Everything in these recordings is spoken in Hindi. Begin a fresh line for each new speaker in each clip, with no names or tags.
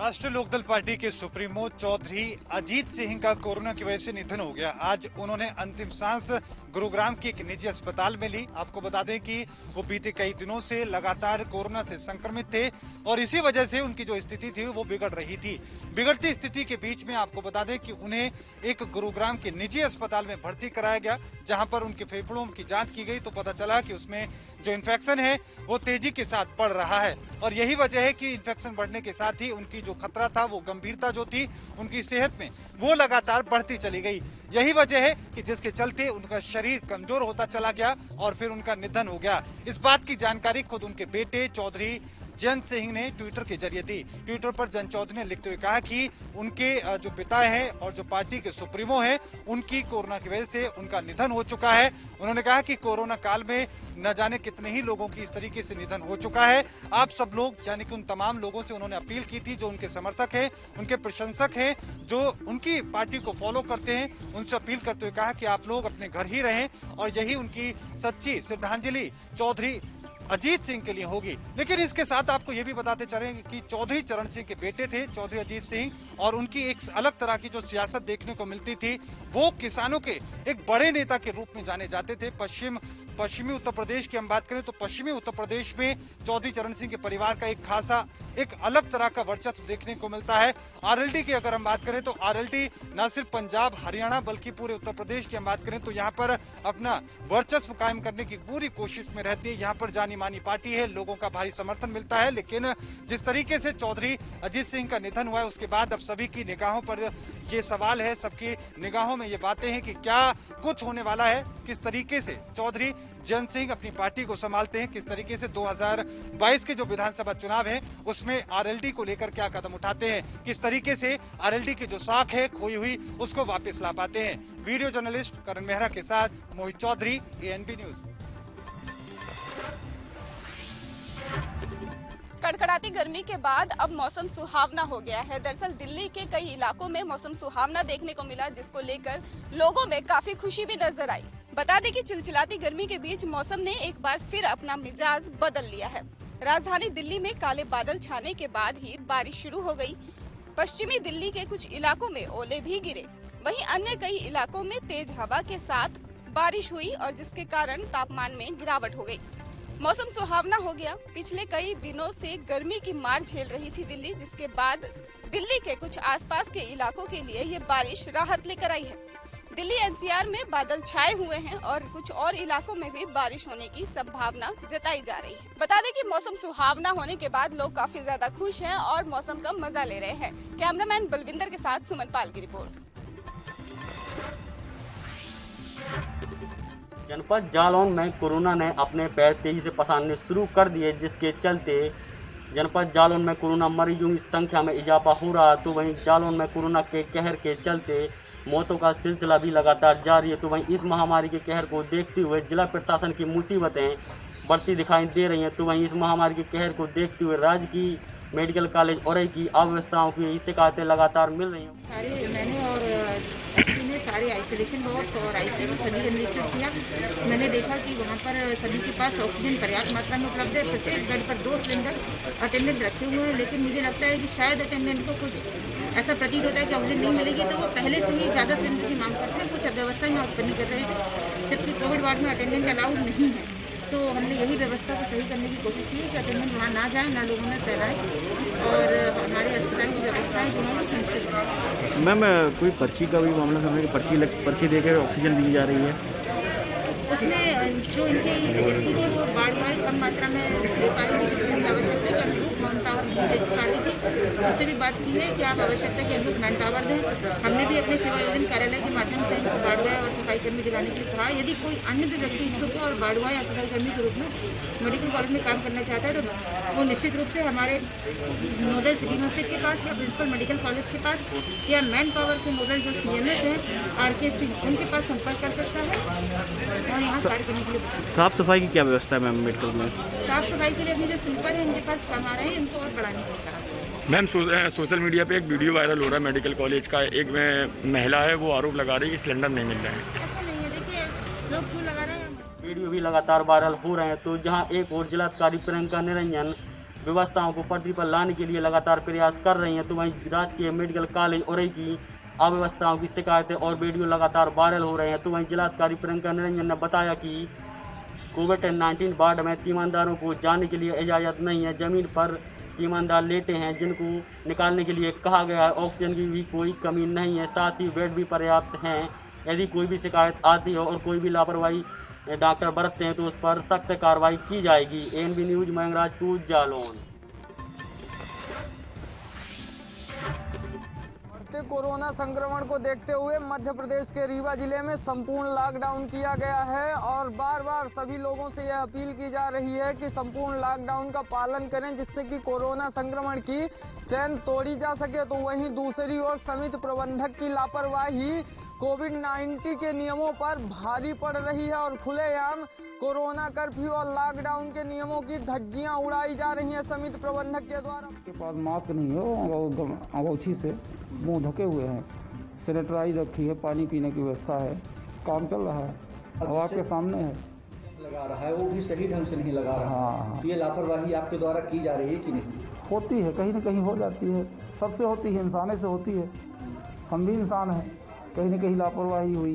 राष्ट्रीय लोकदल पार्टी के सुप्रीमो चौधरी अजीत सिंह का कोरोना की वजह से निधन हो गया। आज उन्होंने अंतिम सांस गुरुग्राम के एक निजी अस्पताल में ली। आपको बता दें कि वो बीते कई दिनों से लगातार कोरोना से संक्रमित थे और इसी वजह से उनकी जो स्थिति थी वो बिगड़ रही थी। बिगड़ती स्थिति के बीच में आपको बता दें कि उन्हें एक गुरुग्राम के निजी अस्पताल में भर्ती कराया गया, जहां पर उनके फेफड़ों की जांच की गई तो पता चला कि उसमें जो इन्फेक्शन है वो तेजी के साथ बढ़ रहा है और यही वजह है कि इन्फेक्शन बढ़ने के साथ ही उनकी जो खतरा था, वो गंभीरता जो थी उनकी सेहत में, वो लगातार बढ़ती चली गई। यही वजह है कि जिसके चलते उनका शरीर कमजोर होता चला गया और फिर उनका निधन हो गया। इस बात की जानकारी खुद उनके बेटे चौधरी जयंत सिंह ने ट्विटर के जरिए दी। ट्विटर पर जयंत चौधरी ने लिखते हुए कहा कि उनके जो पिता हैं और जो पार्टी के सुप्रीमो हैं, उनकी कोरोना की वजह से उनका निधन हो चुका है। उन्होंने कहा कि कोरोना काल में न जाने कितने ही लोगों की इस तरीके से निधन हो चुका है। आप सब लोग यानी कि उन तमाम लोगों से उन्होंने अपील की थी जो उनके समर्थक हैं, उनके प्रशंसक हैं, जो उनकी पार्टी को फॉलो करते हैं, उनसे अपील करते हुए कहा कि आप लोग अपने घर ही रहें और यही उनकी सच्ची श्रद्धांजलि चौधरी अजीत सिंह के लिए होगी। लेकिन इसके साथ आपको यह भी बताते चलेंगे कि चौधरी चरण सिंह के बेटे थे चौधरी अजीत सिंह, और उनकी एक अलग तरह की जो सियासत देखने को मिलती थी, वो किसानों के एक बड़े नेता के रूप में जाने जाते थे। पश्चिमी उत्तर प्रदेश की हम बात करें तो पश्चिमी उत्तर प्रदेश में चौधरी चरण सिंह के परिवार का एक खासा एक अलग तरह का वर्चस्व देखने को मिलता है। आरएलडी की अगर हम बात करें तो आरएलडी न सिर्फ पंजाब हरियाणा बल्कि पूरे उत्तर प्रदेश की हम बात करें तो यहाँ पर अपना वर्चस्व कायम करने की पूरी कोशिश में रहती है। यहाँ पर जानी मानी पार्टी है, लोगों का भारी समर्थन मिलता है। लेकिन जिस तरीके से चौधरी अजीत सिंह का निधन हुआ है उसके बाद अब सभी की निगाहों पर ये सवाल है, सबकी निगाहों में ये बातें हैं कि क्या कुछ होने वाला है, किस तरीके से चौधरी जयंत सिंह अपनी पार्टी को संभालते हैं, किस तरीके से 2022 के जो विधानसभा चुनाव है उसमें आरएलडी को लेकर क्या कदम उठाते हैं, किस तरीके से आरएलडी की जो साख है खोई हुई उसको वापस ला पाते हैं। वीडियो जर्नलिस्ट करण मेहरा के साथ मोहित चौधरी, एएनबी न्यूज।
कड़कड़ाती गर्मी के बाद अब मौसम सुहावना हो गया है। दरअसल दिल्ली के कई इलाकों में मौसम सुहावना देखने को मिला, जिसको लेकर लोगों में काफी खुशी भी नजर आई। बता दें कि चिलचिलाती गर्मी के बीच मौसम ने एक बार फिर अपना मिजाज बदल लिया है। राजधानी दिल्ली में काले बादल छाने के बाद ही बारिश शुरू हो गई। पश्चिमी दिल्ली के कुछ इलाकों में ओले भी गिरे, वहीं अन्य कई इलाकों में तेज हवा के साथ बारिश हुई और जिसके कारण तापमान में गिरावट हो गई। मौसम सुहावना हो गया। पिछले कई दिनों से गर्मी की मार झेल रही थी दिल्ली, जिसके बाद दिल्ली के कुछ आसपास के इलाकों के लिए ये बारिश राहत लेकर आई है। दिल्ली एनसीआर में बादल छाए हुए हैं और कुछ और इलाकों में भी बारिश होने की संभावना जताई जा रही है। बता दें कि मौसम सुहावना होने के बाद लोग काफी ज्यादा खुश हैं और मौसम का मजा ले रहे हैं। कैमरामैन बलविंदर के साथ सुमन पाल की रिपोर्ट।
जनपद जालौन में कोरोना ने अपने पैर तेजी से पसारने शुरू कर दिए, जिसके चलते जनपद जालौन में कोरोना मरीजों की संख्या में इजाफा हो रहा। तो वहीं जालौन में कोरोना के कहर के चलते मौतों का सिलसिला भी लगातार जारी है। तो वहीं इस महामारी के कहर को देखते हुए जिला प्रशासन की मुसीबतें बढ़ती दिखाई दे रही हैं। तो वहीं इस महामारी के कहर को देखते हुए राज्य की मेडिकल कॉलेज औरई की अव्यवस्थाओं की शिकायतें लगातार मिल रही हैं।
मैंने और ने सारे आइसोलेशन वार्ड्स और आईसीयू सभी का निरीक्षण किया। मैंने देखा कि वहाँ पर सभी के पास ऑक्सीजन पर्याप्त मात्रा में उपलब्ध है। प्रत्येक बेड पर 2 सिलेंडर अटेंडेंट रखे हुए हैं, लेकिन मुझे लगता है कि शायद अटेंडेंट को कुछ ऐसा प्रतीत होता है कि ऑक्सीजन नहीं मिलेगी, तो वो पहले से ही ज़्यादा सिलेंडर की मांग करते हैं, कुछ अव्यवस्था में उत्पन्न कर रहे हैं, जबकि कोविड वार्ड में अटेंडेंट अलाउड नहीं है। तो हमने यही व्यवस्था को सही करने की कोशिश की कि अटेंडेंट वहाँ ना जाए, ना लोगों में फैलाए और हमारे अस्पताल की व्यवस्थाएं जो है सुनिश्चित करें।
मैम कोई पर्ची का भी मामला सामने कि पर्ची देकर ऑक्सीजन दी जा रही है?
उसमें जो इनकी एजेंसी थी वो बाढ़ वाई कम मात्रा में दे पा रही थी, जिसकी आवश्यकता के अनुरूप मैन पावर कर रही थी। उससे भी बात की है कि आप आवश्यकता के अनुरूप मैन पावर दें। हमने भी अपने सेवा योजन कार्यालय के माध्यम से इनको बाढ़ वाई और सफाई कर्मी दिलाने के लिए कहा। यदि कोई अन्य भी व्यक्ति इच्छुक है और बाढ़ वाई या सफाई कर्मी के रूप में मेडिकल कॉलेज में काम करना चाहता है तो वो निश्चित रूप से हमारे नोडल सिटी यूनिवर्सिटी के पास या प्रिंसिपल मेडिकल कॉलेज के पास या मैन पावर के नोडल जो CMS हैं RK सिंह, उनके पास संपर्क कर सकता है और यहाँ कार्य करने के लिए।
साफ सफाई की क्या व्यवस्था है मैम मेडिकल में?
साफ सफाई के लिए अभी जो स्वीपर है इनके पास काम आ रहे हैं, इनको और बढ़ाने के लिए।
मैम सोशल मीडिया पे एक वीडियो वायरल हो रहा है मेडिकल कॉलेज का। एक महिला है वो आरोप लगा रही है कि सिलेंडर नहीं मिल रहे हैं।
ऐसा नहीं है, देखिए लोग क्यों लगा रहे हैं।
वीडियो भी लगातार वायरल हो रहे हैं। तो जहां एक और जिलाधिकारी प्रियंका निरंजन व्यवस्थाओं को पटरी पर लाने के लिए लगातार प्रयास कर रही हैं। तो वहीं राजकीय मेडिकल कॉलेज औरई की अव्यवस्थाओं की शिकायतें और वीडियो लगातार वायरल हो रहे हैं। तो वहीं जिलाधिकारी प्रियंका निरंजन ने बताया कि कोविड-19 वार्ड में तीमानदारों को जाने के लिए इजाज़त नहीं है। ज़मीन पर तीमानदार लेटे हैं जिनको निकालने के लिए कहा गया है। ऑक्सीजन की भी कोई कमी नहीं है, साथ ही बेड भी पर्याप्त हैं। यदि कोई भी शिकायत आती है और कोई भी लापरवाही डॉक्टर बरतते हैं तो उस पर सख्त कार्रवाई की जाएगी। ANB news Mayank Rajput, Jalaun.
बढ़ते कोरोना संक्रमण को देखते हुए मध्य प्रदेश के रीवा जिले में संपूर्ण लॉकडाउन किया गया है और बार बार सभी लोगों से यह अपील की जा रही है कि संपूर्ण लॉकडाउन का पालन करें, जिससे कि कोरोना संक्रमण की चैन तोड़ी जा सके। तो वहीं दूसरी ओर समिति प्रबंधक की लापरवाही कोविड-19 के नियमों पर भारी पड़ रही है और खुलेआम कोरोना कर्फ्यू और लॉकडाउन के नियमों की धज्जियां उड़ाई जा रही हैं समिति प्रबंधक के द्वारा।
के पास मास्क नहीं है, अंगोछी से मुंह ढके हुए हैं, सैनिटाइज रखी है, पानी पीने की व्यवस्था है, काम चल रहा है, अब आपके सामने है।
लगा रहा है वो भी सही ढंग से नहीं लगा रहा।
हाँ,
ये लापरवाही आपके द्वारा की जा रही है कि नहीं?
होती है, कहीं न कहीं हो जाती है, सबसे होती है, इंसाने से होती है, हम भी इंसान हैं, कहीं न कहीं लापरवाही हुई,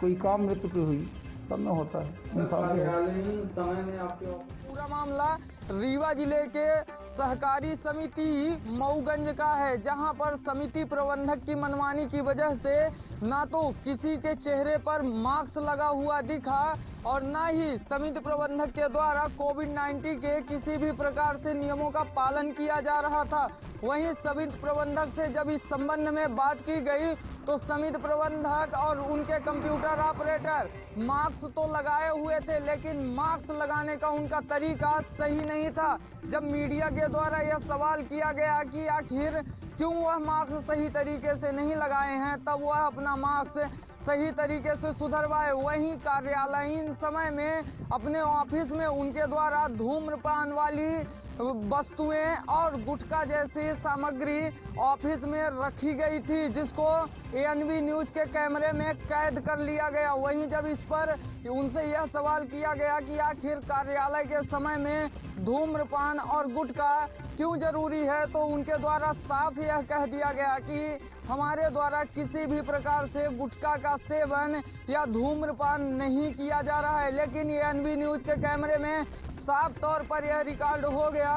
कोई काम मृत्यु पे हुई, सब में होता है इंसान से।
समय में आपके पूरा मामला रीवा जिले के सहकारी समिति मऊगंज का है, जहां पर समिति प्रबंधक की मनमानी की वजह से ना तो किसी के चेहरे पर मास्क लगा हुआ दिखा और ना ही समिति प्रबंधक के द्वारा कोविड-19 के किसी भी प्रकार से नियमों का पालन किया जा रहा था। वहीं समिति प्रबंधक से जब इस संबंध में बात की गई तो समिति प्रबंधक और उनके कंप्यूटर ऑपरेटर मास्क तो लगाए हुए थे, लेकिन मास्क लगाने का उनका तरीका सही नहीं था। जब मीडिया के द्वारा यह सवाल किया गया कि आखिर क्यों वह मास्क सही तरीके से नहीं लगाए हैं, तब वह अपना मास्क सही तरीके से सुधरवाए। वहीं कार्यालयीन समय में अपने ऑफिस में उनके द्वारा धूम्रपान वाली वस्तुएं और गुटखा जैसी सामग्री ऑफिस में रखी गई थी, जिसको एएनबी न्यूज के कैमरे में कैद कर लिया गया। वहीं जब इस पर उनसे यह सवाल किया गया कि आखिर कार्यालय के समय में धूम्रपान और गुटखा क्यों जरूरी है, तो उनके द्वारा साफ यह कह दिया गया कि हमारे द्वारा किसी भी प्रकार से गुटखा का सेवन या धूम्रपान नहीं किया जा रहा है। लेकिन एएनबी न्यूज के कैमरे में साफ तौर पर यह रिकॉर्ड हो गया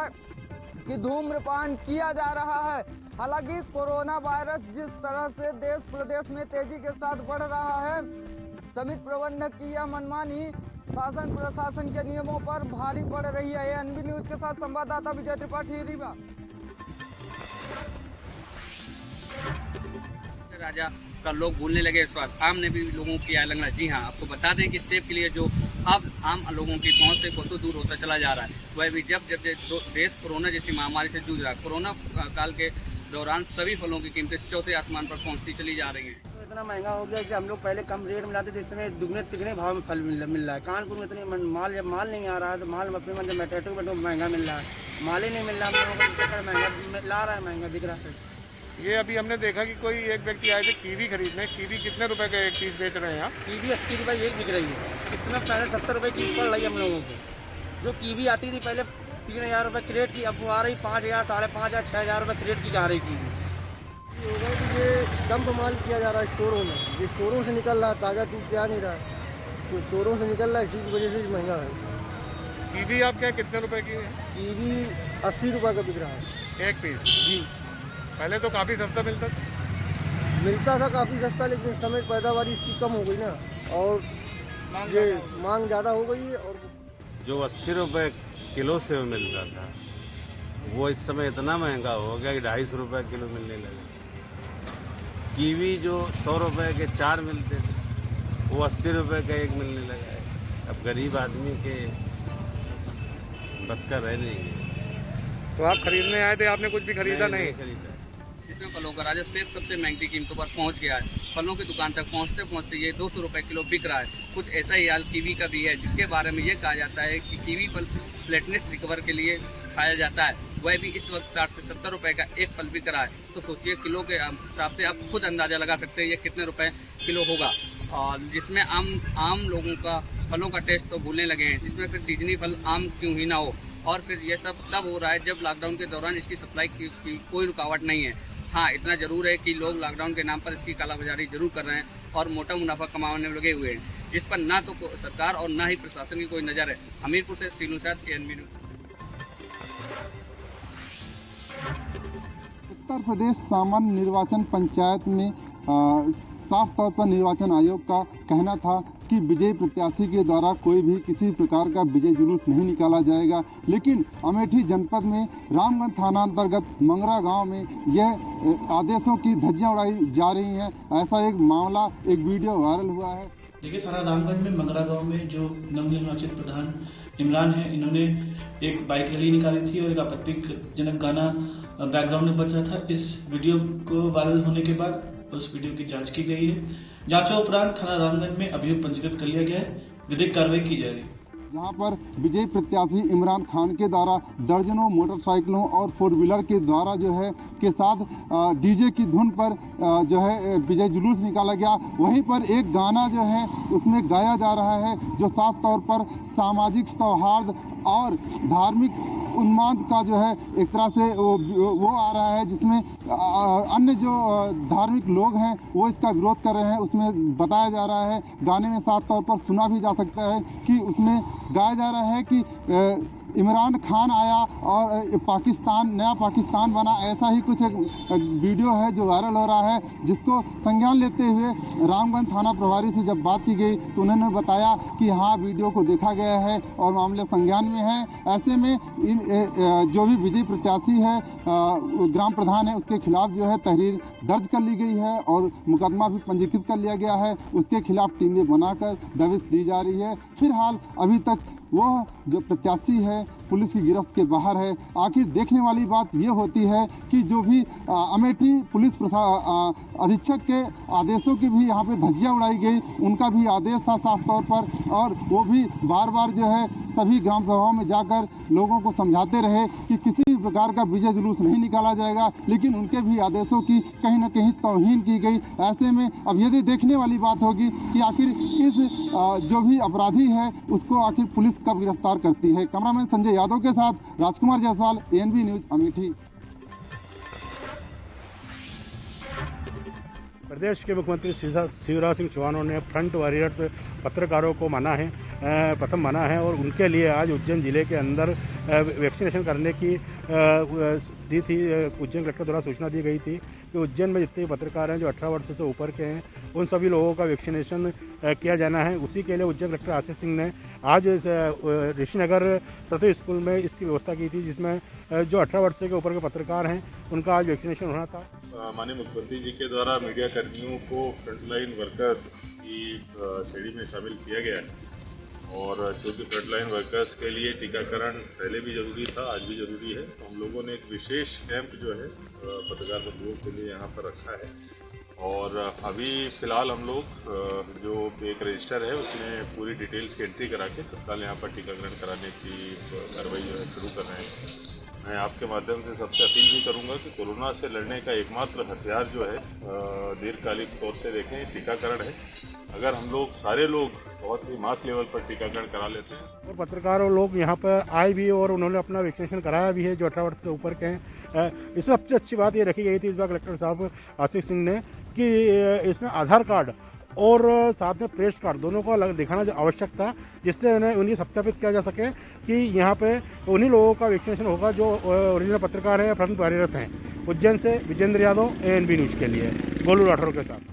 कि धूम्रपान किया जा रहा है। हालांकि कोरोना वायरस जिस तरह से देश प्रदेश में तेजी के साथ बढ़ रहा है, समिति प्रबंधक की यह मनमानी शासन प्रशासन के नियमों पर भारी पड़ रही है। एएनबी न्यूज के साथ संवाददाता विजय त्रिपाठी, रीवा।
राजा का लोग भूलने लगे इस वक्त, आम ने भी लोगों की आय लगना। जी हाँ, आपको बता दें कि सेब के लिए जो अब आम लोगों की पहुंच से कोसों दूर होता चला जा रहा है, वह भी जब देश कोरोना जैसी महामारी से जूझ रहा है। कोरोना काल के दौरान सभी फलों की कीमतें चौथे आसमान पर पहुंचती चली जा रही हैं।
तो इतना महंगा हो गया कि हम लोग पहले कम रेट में लाते थे, इसमें दुगने तिगने भाव में फल मिल रहा है। कानपुर में इतने माल नहीं आ रहा है, तो माल अपने मन मेटेटो में महंगा मिल रहा है, माल ही नहीं मिल रहा, हम लोगों को महंगा ला रहा है, महंगा दिख रहा है।
ये अभी हमने देखा कि कोई एक व्यक्ति आए थे कीवी खरीदने। कीवी कितने रुपए का एक पीस बेच रहे हैं आप?
कीवी 80 रुपये एक बिक रही है। इसमें पहले 70 रुपये की पड़ रही है हम लोगों को। जो कीवी आती थी पहले 3000 रुपये क्रेट की, अब वो आ रही 5000, 5500, 6000 रुपये क्रेट की आ रही कीवी।
होगा कि ये डंप माल किया जा रहा है स्टोरों में, ये स्टोरों से निकल रहा है, ताज़ा टूट के आ नहीं रहा है, तो स्टोरों से निकल रहा है, इसी की वजह से महंगा है।
कीवी आप क्या कितने रुपए की है?
कीवी 80 रुपये का बिक रहा है
एक पीस
जी।
पहले तो काफ़ी सस्ता मिलता
था काफ़ी सस्ता, लेकिन इस समय पैदावार इसकी कम हो गई ना, और ये मांग ज़्यादा हो गई है। और
जो 80 रुपये किलो से मिलता था वो इस समय इतना महंगा हो गया कि 250 रुपये किलो मिलने लगा। कीवी जो 100 रुपये के 4 मिलते थे वो 80 रुपये का एक मिलने लगा है। अब गरीब आदमी के बस का रह नहीं है।
तो आप खरीदने आए थे, आपने कुछ भी खरीदा? नहीं
खरीदा।
इसमें फलों का राजा सेब सबसे महंगी कीमतों पर पहुंच गया है। फलों की दुकान तक पहुंचते पहुंचते ये 200 रुपये किलो बिक रहा है। कुछ ऐसा ही हाल कीवी का भी है, जिसके बारे में ये कहा जाता है कि कीवी फल फ्लैटनेस रिकवर के लिए खाया जाता है। वह भी इस वक्त 60 से 70 रुपये का एक फल बिक रहा है। तो सोचिए किलो के हिसाब से आप खुद अंदाज़ा लगा सकते हैं ये कितने रुपए किलो होगा। और जिसमें आम लोगों का फलों का टेस्ट तो भूलने लगे हैं, जिसमें फिर सीजनी फल आम क्यों ही ना हो। और फिर ये सब तब हो रहा है जब लॉकडाउन के दौरान इसकी सप्लाई की कोई रुकावट नहीं है। हाँ, इतना जरूर है कि लोग लॉकडाउन के नाम पर इसकी कालाबाजारी जरूर कर रहे हैं और मोटा मुनाफा कमाने में लगे हुए हैं, जिस पर ना तो सरकार और ना ही प्रशासन की कोई नज़र है। हमीरपुर से सीनू साथ एएनबी न्यूज़।
उत्तर प्रदेश सामान्य निर्वाचन पंचायत में साफ तौर पर निर्वाचन आयोग का कहना था कि विजयी प्रत्याशी के द्वारा कोई भी किसी प्रकार का विजय जुलूस नहीं निकाला जाएगा, लेकिन अमेठी जनपद में रामगंज थाना अंतर्गत मंगरा गांव में यह आदेशों की धज्जियां उड़ाई जा रही हैं। ऐसा एक मामला, एक वीडियो वायरल हुआ है।
देखिए, थाना रामगंज में मंगरा गांव में जो नवनिर्वाचित प्रधान इमरान है, इन्होंने एक बाइक रैली निकाली थी और एक आपत्तिजनक गाना बैकग्राउंड में बज रहा था। इस वीडियो को वायरल होने के बाद उस वीडियो की जांच की गई है। जांचों उपरांत थाना रामगंज में अभियोग पंजीकृत कर लिया गया है, विधिक कार्रवाई की जा रही है।
जहां पर विजयी प्रत्याशी इमरान खान के द्वारा दर्जनों मोटरसाइकिलों और फोर व्हीलर के द्वारा जो है के साथ डीजे की धुन पर जो है विजय जुलूस निकाला गया। वहीं पर एक गाना जो है उसमें गाया जा रहा है जो साफ तौर पर सामाजिक सौहार्द और धार्मिक उन्माद का जो है एक तरह से वो आ रहा है, जिसमें अन्य जो धार्मिक लोग हैं वो इसका विरोध कर रहे हैं। उसमें बताया जा रहा है, गाने में साफ तौर पर सुना भी जा सकता है कि उसमें गाया जा रहा है कि इमरान खान आया और पाकिस्तान, नया पाकिस्तान बना। ऐसा ही कुछ एक वीडियो है जो वायरल हो रहा है, जिसको संज्ञान लेते हुए रामगंज थाना प्रभारी से जब बात की गई तो उन्होंने बताया कि हाँ, वीडियो को देखा गया है और मामले संज्ञान में है। ऐसे में जो भी विजयी प्रत्याशी है, ग्राम प्रधान है, उसके खिलाफ जो है तहरीर दर्ज कर ली गई है और मुकदमा भी पंजीकृत कर लिया गया है। उसके खिलाफ टीमें बनाकर दबिश दी जा रही है। फिलहाल अभी तक वह जो प्रत्याशी है पुलिस की गिरफ्त के बाहर है। आखिर देखने वाली बात ये होती है कि जो भी अमेठी पुलिस अधीक्षक के आदेशों की भी यहाँ पे धज्जियां उड़ाई गई, उनका भी आदेश था साफ तौर पर, और वो भी बार बार जो है सभी ग्राम सभाओं में जाकर लोगों को समझाते रहे कि किसी भी प्रकार का विजय जुलूस नहीं निकाला जाएगा, लेकिन उनके भी आदेशों की कहीं ना कहीं तौहीन की गई। ऐसे में अब ये देखने वाली बात होगी कि आखिर इस जो भी अपराधी है उसको आखिर पुलिस कब गिरफ्तार करती है। कैमरामैन संजय यादव के साथ राजकुमार जायसवाल, एएनबी न्यूज़, अमेठी।
प्रदेश के मुख्यमंत्री शिवराज सिंह चौहान ने फ्रंट वॉरियर्स पत्रकारों को माना है, प्रथम माना है, और उनके लिए आज उज्जैन जिले के अंदर वैक्सीनेशन करने की दी थी। उज्जैन कलेक्टर द्वारा सूचना दी गई थी कि उज्जैन में जितने पत्रकार हैं जो 18 वर्ष से ऊपर के हैं, उन सभी लोगों का वैक्सीनेशन किया जाना है। उसी के लिए उज्जैन कलेक्टर आशीष सिंह ने आज ऋषिनगर सरस्वती स्कूल में इसकी व्यवस्था की थी, जिसमें जो 18 वर्ष के ऊपर के पत्रकार हैं उनका आज वैक्सीनेशन होना था।
माननीय मुख्यमंत्री जी के द्वारा मीडिया कर्मियों को फ्रंटलाइन वर्कर्स की श्रेणी में शामिल किया गया है, और चूँकि फ्रंटलाइन वर्कर्स के लिए टीकाकरण पहले भी जरूरी था, आज भी जरूरी है, तो हम लोगों ने एक विशेष कैंप जो है पत्रकार बंधुओं के लिए यहाँ पर रखा है। और अभी फिलहाल हम लोग जो एक रजिस्टर है उसमें पूरी डिटेल्स की एंट्री करा के तत्काल यहाँ पर टीकाकरण कराने की कार्रवाई जो है शुरू कर रहे हैं। मैं आपके माध्यम से सबसे अपील भी करूंगा कि कोरोना से लड़ने का एकमात्र हथियार जो है दीर्घकालिक तौर से देखें टीकाकरण है। अगर हम लोग सारे लोग बहुत ही मास लेवल पर टीकाकरण करा लेते हैं,
और पत्रकार और लोग यहाँ पर आए भी और उन्होंने अपना वैक्सीनेशन कराया भी है जो 18 वर्ष से ऊपर के हैं। इसमें सबसे अच्छी बात ये रखी गई थी इस बार कलेक्टर साहब आशीष सिंह ने कि इसमें आधार कार्ड और साथ में प्रेस कार्ड दोनों को अलग दिखाना जो आवश्यक था, जिससे उन्हें सत्यापित किया जा सके कि यहाँ पे उन्हीं लोगों का वैक्सीनेशन होगा जो ओरिजिनल पत्रकार हैं, फ्रंट वॉरियर्स हैं। उज्जैन से विजेंद्र यादव, एएनबी न्यूज़ के लिए, गोलू राठौर के साथ।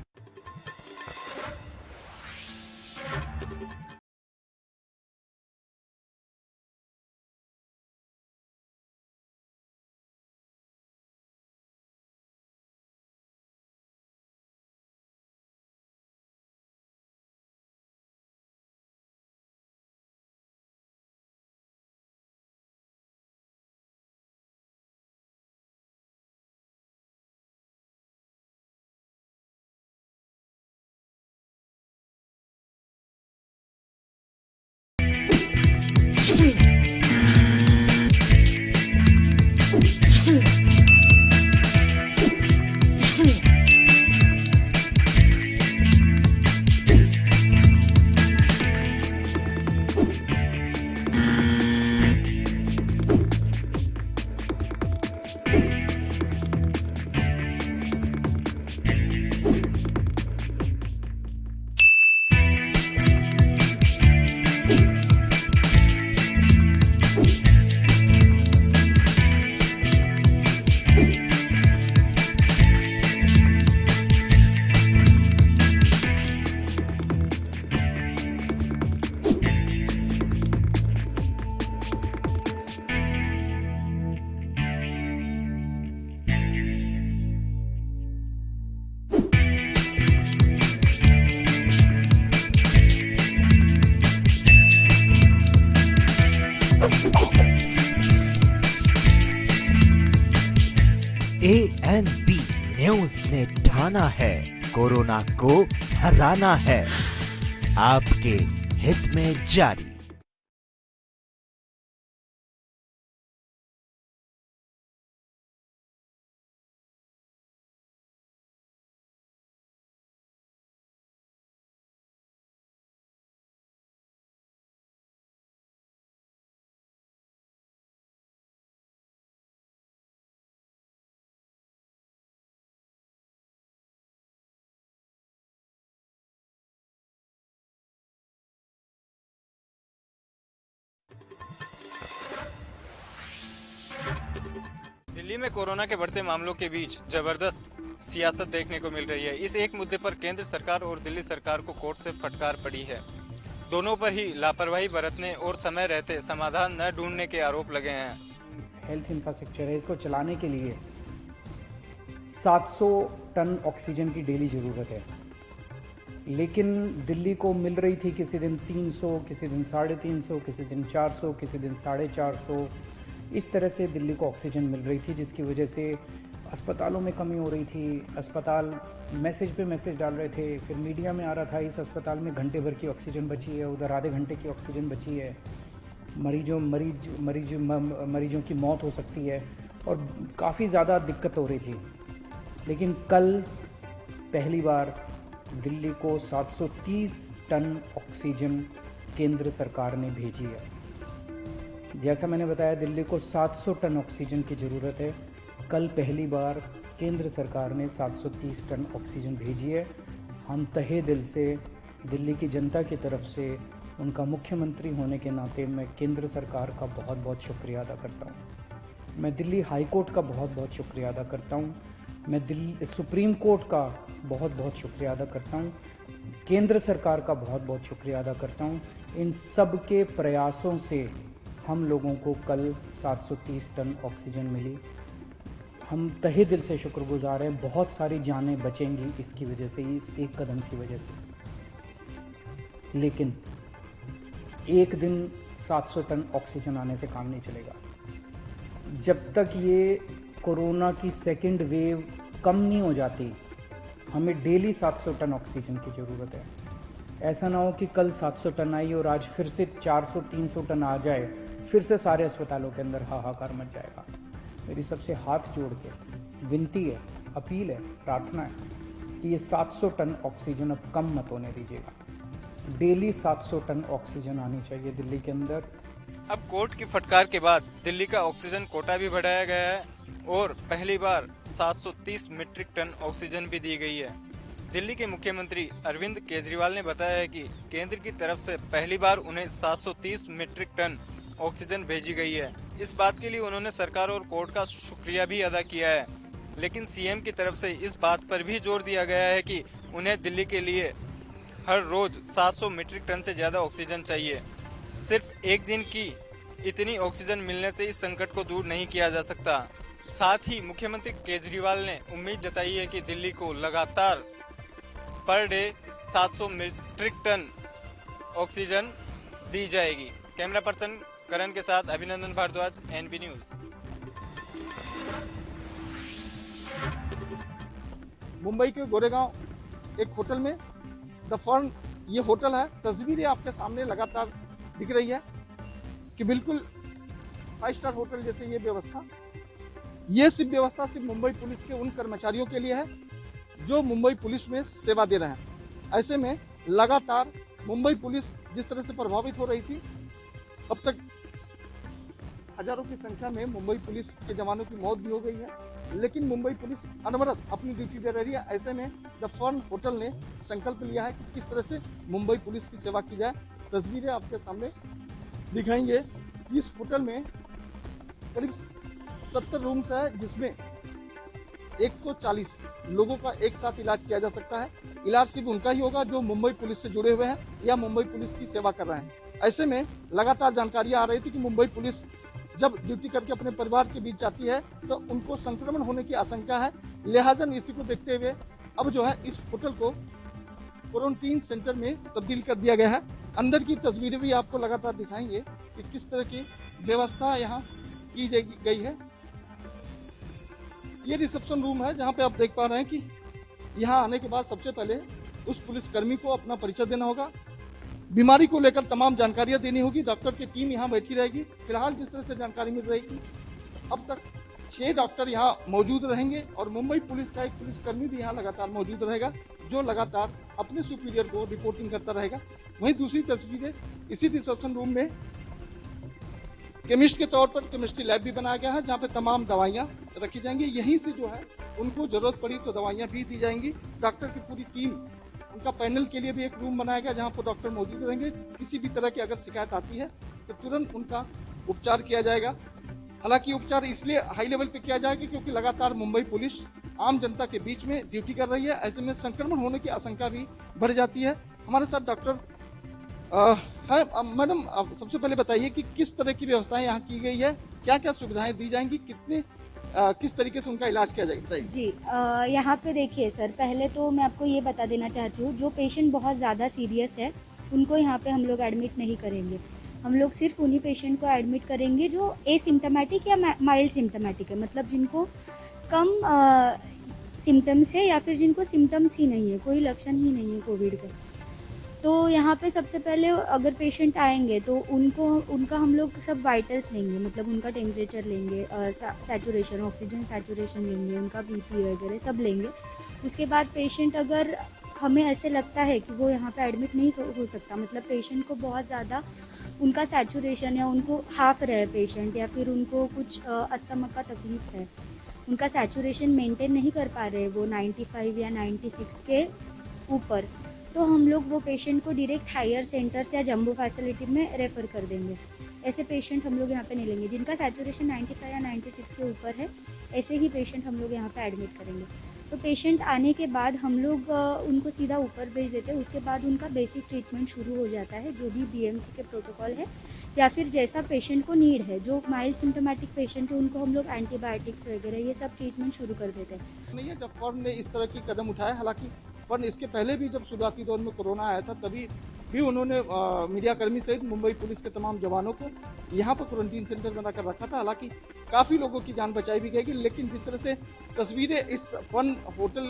ANB न्यूज ने ठाना है, कोरोना को हराना है। आपके हित में जारी।
दिल्ली में कोरोना के बढ़ते मामलों के बीच जबरदस्त सियासत देखने को मिल रही है। इस एक मुद्दे पर केंद्र सरकार और दिल्ली सरकार को कोर्ट से फटकार पड़ी है। दोनों पर ही लापरवाही बरतने और समय रहते समाधान न ढूंढने के आरोप लगे हैं।
हेल्थ इंफ्रास्ट्रक्चर है, इसको चलाने के लिए 700 टन ऑक्सीजन की डेली ज़रूरत है, लेकिन दिल्ली को मिल रही थी किसी दिन 300, किसी दिन 350, किसी दिन 400, किसी दिन 450। इस तरह से दिल्ली को ऑक्सीजन मिल रही थी, जिसकी वजह से अस्पतालों में कमी हो रही थी। अस्पताल मैसेज पे मैसेज डाल रहे थे, फिर मीडिया में आ रहा था इस अस्पताल में घंटे भर की ऑक्सीजन बची है, उधर आधे घंटे की ऑक्सीजन बची है, मरीजों की मौत हो सकती है, और काफ़ी ज़्यादा दिक्कत हो रही थी। लेकिन कल पहली बार दिल्ली को 730 टन ऑक्सीजन केंद्र सरकार ने भेजी है। जैसा मैंने बताया, दिल्ली को 700 टन ऑक्सीजन की ज़रूरत है। कल पहली बार केंद्र सरकार ने 730 टन ऑक्सीजन भेजी है। हम तहे दिल से दिल्ली की जनता की तरफ से, उनका मुख्यमंत्री होने के नाते, मैं केंद्र सरकार का बहुत बहुत शुक्रिया अदा करता हूँ। मैं दिल्ली हाई कोर्ट का बहुत बहुत शुक्रिया अदा करता हूँ। मैं दिल्ली सुप्रीम कोर्ट का बहुत बहुत शुक्रिया अदा करता हूँ। केंद्र सरकार का बहुत बहुत शुक्रिया अदा करता हूँ। इन सब के प्रयासों से हम लोगों को कल 730 टन ऑक्सीजन मिली। हम तहे दिल से शुक्रगुजार हैं। बहुत सारी जानें बचेंगी इसकी वजह से, इस एक कदम की वजह से। लेकिन एक दिन 700 टन ऑक्सीजन आने से काम नहीं चलेगा। जब तक ये कोरोना की सेकंड वेव कम नहीं हो जाती, हमें डेली 700 टन ऑक्सीजन की ज़रूरत है। ऐसा ना हो कि कल 700 टन आई और आज फिर से 400-300 टन आ जाए, फिर से सारे अस्पतालों के अंदर हाहाकार मच जाएगा। मेरी सबसे हाथ जोड़ के विनती है, अपील है, प्रार्थना है कि ये 700 टन ऑक्सीजन अब कम मत होने दीजिएगा। डेली 700 टन ऑक्सीजन आनी चाहिए दिल्ली के अंदर।
अब कोर्ट की फटकार के बाद दिल्ली का ऑक्सीजन कोटा भी बढ़ाया गया है और पहली बार 730 मीट्रिक टन ऑक्सीजन भी दी गई है। दिल्ली के मुख्यमंत्री अरविंद केजरीवाल ने बताया है कि केंद्र की तरफ से पहली बार उन्हें 730 मीट्रिक टन ऑक्सीजन भेजी गई है। इस बात के लिए उन्होंने सरकार और कोर्ट का शुक्रिया भी अदा किया है। लेकिन सीएम की तरफ से इस बात पर भी जोर दिया गया है कि उन्हें दिल्ली के लिए हर रोज 700 मीट्रिक टन से ज्यादा ऑक्सीजन चाहिए। सिर्फ एक दिन की इतनी ऑक्सीजन मिलने से इस संकट को दूर नहीं किया जा सकता। साथ ही मुख्यमंत्री केजरीवाल ने उम्मीद जताई है कि दिल्ली को लगातार per day 700 metric ton oxygen दी जाएगी। कैमरा पर्सन करण के साथ अभिनंदन भारद्वाज, एनबी न्यूज।
मुंबई के गोरेगांव एक होटल में द फर्न, ये होटल है। तस्वीरें आपके सामने लगातार दिख रही है कि बिल्कुल 5 स्टार होटल जैसे ये व्यवस्था। ये सिर्फ व्यवस्था सिर्फ मुंबई पुलिस के उन कर्मचारियों के लिए है जो मुंबई पुलिस में सेवा दे रहे हैं। ऐसे में लगातार मुंबई पुलिस जिस तरह से प्रभावित हो रही थी, अब तक हजारों की संख्या में मुंबई पुलिस के जवानों की मौत भी हो गई है, लेकिन मुंबई पुलिस अनवरत अपनी ड्यूटी दे रही है। ऐसे में द फर्न होटल ने संकल्प लिया है कि किस तरह से मुंबई पुलिस की सेवा की जाए। तस्वीरें आपके सामने दिखाएंगे। इस होटल में करीब 70 रूम्स है, जिसमें 140 लोगों का एक साथ इलाज किया जा सकता है। इलाज सिर्फ उनका ही होगा जो मुंबई पुलिस से जुड़े हुए हैं या मुंबई पुलिस की सेवा कर रहे हैं। ऐसे में लगातार जानकारियां आ रही थी कि मुंबई पुलिस जब ड्यूटी करके अपने परिवार के बीच जाती है तो उनको संक्रमण होने की आशंका है। लिहाजा इसी को देखते हुए अब जो है इस होटल को क्वारंटीन सेंटर में तब्दील कर दिया गया है। अंदर की तस्वीरें भी आपको लगातार दिखाएंगे कि किस तरह की व्यवस्था यहाँ की गई है। ये रिसेप्शन रूम है जहाँ पे आप देख पा रहे हैं कि यहाँ आने के बाद सबसे पहले उस पुलिसकर्मी को अपना परिचय देना होगा, बीमारी को लेकर तमाम जानकारियां देनी होगी। डॉक्टर की टीम यहाँ बैठी रहेगी। फिलहाल जिस तरह से जानकारी मिल रही थी, अब तक 6 डॉक्टर यहाँ मौजूद रहेंगे और मुंबई पुलिस का एक पुलिसकर्मी भी यहाँ लगातार मौजूद रहेगा, जो लगातार अपने सुपीरियर को रिपोर्टिंग करता रहेगा। वहीं दूसरी तस्वीरें इसी रिसेप्शन रूम में केमिस्ट के तौर पर केमिस्ट्री लैब भी बनाया गया है, जहाँ पे तमाम दवाइयाँ रखी जाएंगी। यहीं से जो है उनको जरूरत पड़ी तो दवाइयाँ भी दी जाएंगी। डॉक्टर की पूरी टीम, उनका पैनल के लिए भी एक रूम बनाया गया जहाँ पर डॉक्टर मौजूद रहेंगे। किसी भी तरह की अगर शिकायत आती है तो तुरंत उनका उपचार किया जाएगा। हालांकि उपचार इसलिए हाई लेवल पे किया जाएगा क्योंकि लगातार मुंबई पुलिस आम जनता के बीच में ड्यूटी कर रही है। ऐसे में संक्रमण होने की आशंका भी बढ़ जाती है। हमारे साथ डॉक्टर है। मैडम, सबसे पहले बताइए कि किस तरह की व्यवस्थाएं यहाँ की गई है, क्या क्या सुविधाएं दी जाएंगी, किस तरीके से उनका इलाज किया जाएगा?
जी, यहाँ पे देखिए सर, पहले तो मैं आपको ये बता देना चाहती हूँ, जो पेशेंट बहुत ज़्यादा सीरियस है उनको यहाँ पे हम लोग एडमिट नहीं करेंगे। हम लोग सिर्फ उन्हीं पेशेंट को एडमिट करेंगे जो एसिम्टोमेटिक या माइल्ड सिम्टोमेटिक है, मतलब जिनको कम सिम्टम्स है या फिर जिनको सिम्टम्स ही नहीं है, कोई लक्षण ही नहीं है कोविड का। तो यहाँ पे सबसे पहले अगर पेशेंट आएंगे तो उनका हम लोग सब वाइटल्स लेंगे, मतलब उनका टेम्परेचर लेंगे, सैचुरेशन, ऑक्सीजन सैचुरेशन लेंगे, उनका बीपी वगैरह सब लेंगे। उसके बाद पेशेंट, अगर हमें ऐसे लगता है कि वो यहाँ पे एडमिट नहीं हो सकता, मतलब पेशेंट को बहुत ज़्यादा उनका सैचुरेशन या उनको हाफ रहे पेशेंट, या फिर उनको कुछ अस्थमा का तकलीफ है, उनका सैचुरेशन मेंटेन नहीं कर पा रहे वो 95 या 96 के ऊपर, तो हम लोग वो पेशेंट को डायरेक्ट हायर सेंटर्स या जम्बो फैसिलिटी में रेफ़र कर देंगे। ऐसे पेशेंट हम लोग यहाँ पे नहीं लेंगे। जिनका सैचुरेशन 95 या 96 के ऊपर है, ऐसे ही पेशेंट हम लोग यहाँ पे एडमिट करेंगे। तो पेशेंट आने के बाद हम लोग उनको सीधा ऊपर भेज देते हैं। उसके बाद उनका बेसिक ट्रीटमेंट शुरू हो जाता है, जो भी बीएमसी के प्रोटोकॉल है या फिर जैसा पेशेंट को नीड है। जो माइल्ड सिम्टोमेटिक पेशेंट है उनको हम लोग एंटीबायोटिक्स वगैरह ये सब ट्रीटमेंट शुरू कर देते हैं।
नहीं है जब फर्म ने इस तरह की कदम उठाया, हालांकि पर इसके पहले भी जब शुरुआती दौर में कोरोना आया था तभी भी उन्होंने मीडियाकर्मी सहित मुंबई पुलिस के तमाम जवानों को यहाँ पर क्वारंटीन सेंटर बनाकर रखा था। हालांकि काफ़ी लोगों की जान बचाई भी गई, लेकिन जिस तरह से तस्वीरें इस फन होटल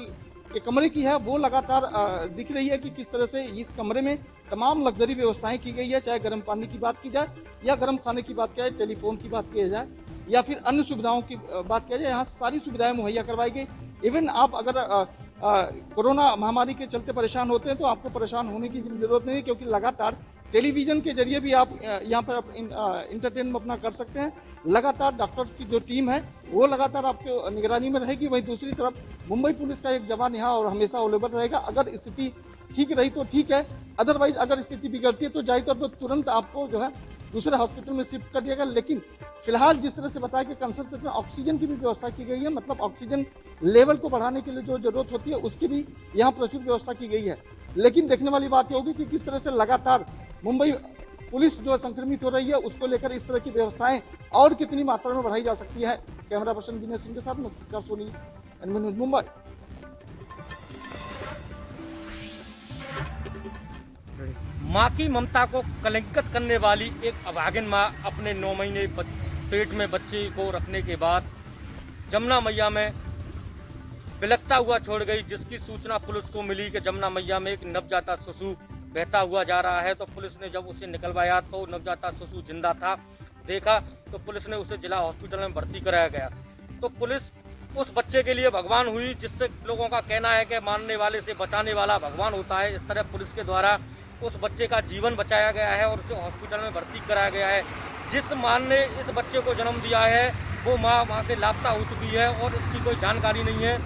के कमरे की है वो लगातार दिख रही है कि किस तरह से इस कमरे में तमाम लग्जरी व्यवस्थाएं की गई है, चाहे गर्म पानी की बात की जाए या गर्म खाने की बात की जाए, टेलीफोन की बात की जाए या फिर अन्य सुविधाओं की बात की जाए, यहाँ सारी सुविधाएं मुहैया करवाई गई। इवन आप अगर कोरोना महामारी के चलते परेशान होते हैं तो आपको परेशान होने की जरूरत नहीं, क्योंकि लगातार टेलीविजन के जरिए भी आप यहाँ पर इंटरटेनमेंट अपना कर सकते हैं। लगातार डॉक्टर की जो टीम है वो लगातार आपके निगरानी में रहेगी। वहीं दूसरी तरफ मुंबई पुलिस का एक जवान यहाँ और हमेशा अवेलेबल रहेगा। अगर स्थिति ठीक रही तो ठीक है, अदरवाइज अगर स्थिति बिगड़ती है तो जाहिर तौर पर तुरंत आपको जो है दूसरे हॉस्पिटल में शिफ्ट कर दिया गया। लेकिन फिलहाल जिस तरह से बताया कि कंसल्टेंट में ऑक्सीजन की भी व्यवस्था की गई है, मतलब ऑक्सीजन लेवल को बढ़ाने के लिए जो जरूरत होती है उसकी भी यहाँ प्रचुर व्यवस्था की गई है। लेकिन देखने वाली बात यह होगी कि किस तरह से लगातार मुंबई पुलिस जो संक्रमित हो रही है उसको लेकर इस तरह की व्यवस्थाएं और कितनी मात्रा में बढ़ाई जा सकती है। कैमरा पर्सन विनय सिंह के साथ मैं सोनी, एनबी न्यूज़ मुंबई।
माँ की ममता को कलंकित करने वाली एक अभागिन माँ अपने 9 महीने पेट में बच्चे को रखने के बाद जमुना मैया में बिलखता हुआ छोड़ गई, जिसकी सूचना पुलिस को मिली कि जमुना मैया में एक नवजाता शिशु बहता हुआ जा रहा है। तो पुलिस ने जब उसे निकलवाया तो नवजाता शिशु जिंदा था, देखा तो पुलिस ने उसे जिला हॉस्पिटल में भर्ती कराया गया। तो पुलिस उस बच्चे के लिए भगवान हुई, जिससे लोगों का कहना है कि मारने वाले से बचाने वाला भगवान होता है। इस तरह पुलिस के द्वारा उस बच्चे का जीवन बचाया गया है और उसे हॉस्पिटल में भर्ती कराया गया है। जिस माँ ने इस बच्चे को जन्म दिया है वो माँ वहाँ से लापता हो चुकी है और इसकी कोई जानकारी नहीं है।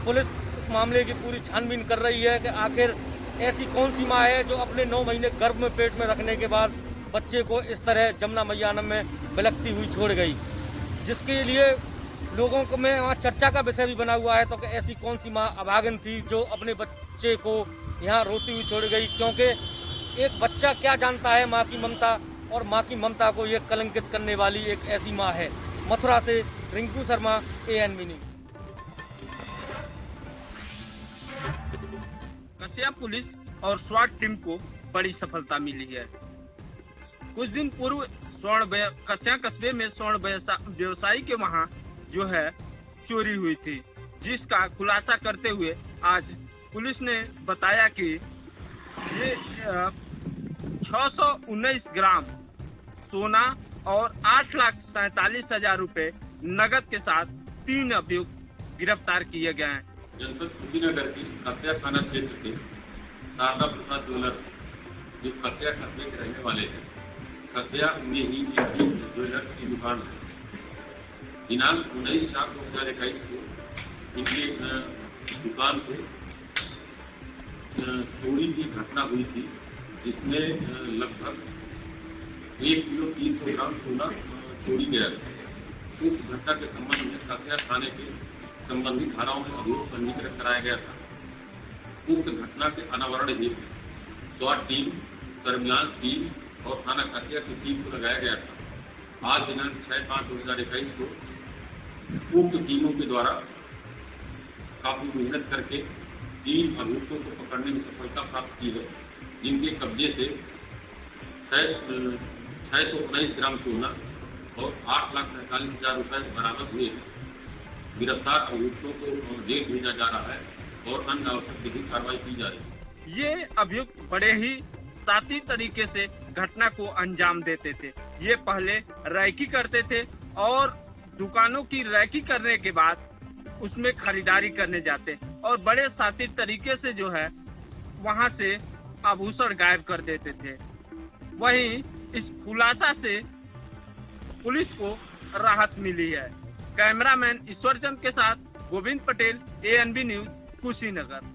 पुलिस इस मामले की पूरी छानबीन कर रही है कि आखिर ऐसी कौन सी माँ है जो अपने 9 महीने गर्भ में पेट में रखने के बाद बच्चे को इस तरह जमुना मैया में बिलखती हुई छोड़ गई, जिसके लिए लोगों को में वहाँ चर्चा का विषय भी बना हुआ है। तो कि ऐसी कौन सी माँ अभागन थी जो अपने बच्चे को यहाँ रोती हुई छोड़ गई, क्योंकि एक बच्चा क्या जानता है माँ की ममता, और माँ की ममता को ये कलंकित करने वाली एक ऐसी माँ है। मथुरा से Rinku Sharma, ANB news.
Kasia police और स्वाट टीम को बड़ी सफलता मिली है। कुछ दिन पूर्व कसिया कस्बे में स्वर्ण व्यवसायी के वहां जो है चोरी हुई थी, जिसका खुलासा करते हुए आज पुलिस ने बताया कि ये 619 ग्राम सोना और 8,47,000 रुपए नगद के साथ 3 अभियुक्त गिरफ्तार किए गए हैं।
जनपद कुशीनगर की खतिया थाना क्षेत्र के शारदा प्रसाद ज्वेलर जो खतिया कस्बे के रहने वाले हैं, खतिया में ही इनकी ज्वेलर्स की दुकान है। दिनांक 19/7/2021 को इनकी दुकान से चोरी की घटना हुई थी, जिसमें लगभग 1 किलो 300 ग्राम सोना चोरी गया था। उस घटना के संबंध में खतिया थाने के संबंधित धाराओं में अभियोग पंजीकृत कराया गया था। उक्त घटना के अनावरण हेतु SWAT टीम, सर्विलांस टीम और थाना खतिया की टीम को लगाया गया था। आज दिनांक 6/5/2021 को उक्त टीमों के द्वारा काफी मेहनत करके 3 अभियुक्तों को पकड़ने में सफलता प्राप्त की है, जिनके कब्जे से 619 ग्राम सोना और 8,47,000 रुपए बरामद हुए हैं। गिरफ्तार अभियुक्तों को जेल भेजा जा रहा है और अन्य आवश्यक विधिक कार्रवाई की जा रही है।
ये अभियुक्त बड़े ही साथी तरीके से घटना को अंजाम देते थे। ये पहले रैकी करते थे और दुकानों की रैकी करने के बाद उसमें खरीदारी करने जाते और बड़े साथी तरीके से जो है वहां से आभूषण गायब कर देते थे। वहीं इस खुलासा से पुलिस को राहत मिली है। कैमरामैन ईश्वरचंद के साथ गोविंद पटेल, ANB न्यूज, कुशीनगर।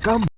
कम